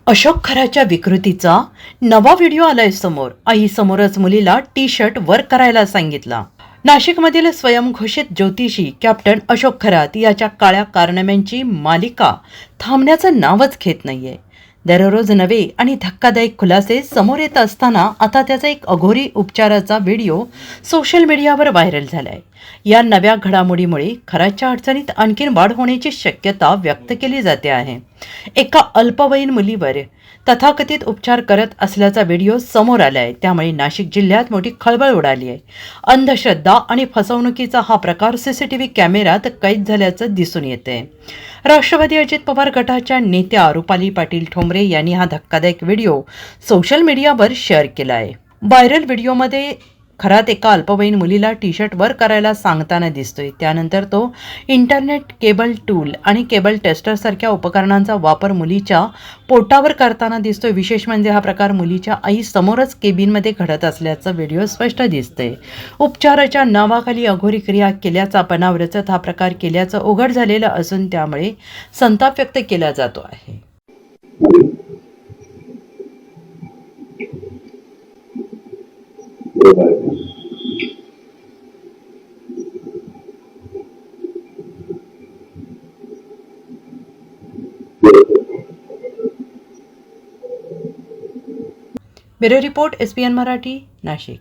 अशोक खराच्या विकृतीचा नवा व्हिडिओ आलाय समोर। आई समोरच मुलीला टी शर्ट वर करायला सांगितला। नाशिकमधील स्वयंघोषित ज्योतिषी कॅप्टन अशोक खरात याच्या काळ्या कारनाम्यांची मालिका थांबण्याचं नावच घेत नाहीये। दररोज नवे आणि धक्कादायक खुलासे समोर येत असताना आता त्याचा एक अघोरी उपचाराचा व्हिडिओ सोशल मीडियावर व्हायरल झालाय। या नव्या घडामोडीमुळे खराच्या अडचणीत आणखीन वाढ होण्याची शक्यता व्यक्त केली जाते आहे। एका अल्पवयीन मुलीवर तथाकथित उपचार करत असल्याचा व्हिडिओ समोर आलाय, त्यामुळे नाशिक जिल्ह्यात मोठी खळबळ उडाली आहे। अंधश्रद्धा आणि फसवणुकीचा हा प्रकार सीसीटीव्ही कॅमेऱ्यात कैद झाल्याचं दिसून येते। राष्ट्रवादी अजित पवार गटाच्या नेत्या रुपाली पाटील ठोंबरे यांनी हा धक्कादायक व्हिडिओ सोशल मीडियावर शेअर केला आहे। व्हायरल व्हिडिओमध्ये खरात एका अल्पवयीन मुलीला टी शर्ट वर करायला सांगताना दिसतोय। त्यानंतर तो इंटरनेट केबल टूल आणि केबल टेस्टर सारख्या उपकरणांचा वापर मुलीच्या पोटावर करताना दिसतोय। विशेष म्हणजे हा प्रकार मुलीच्या आई समोरच केबिनमध्ये घडत असल्याचं व्हिडिओ स्पष्ट दिसतंय। उपचाराच्या नावाखाली अघोरी क्रिया केल्याचा बनाव रचत हा प्रकार केल्याचं उघड झालेलं असून त्यामुळे संताप व्यक्त केला जातो आहे। Bureau report SBN Marathi, Nashik.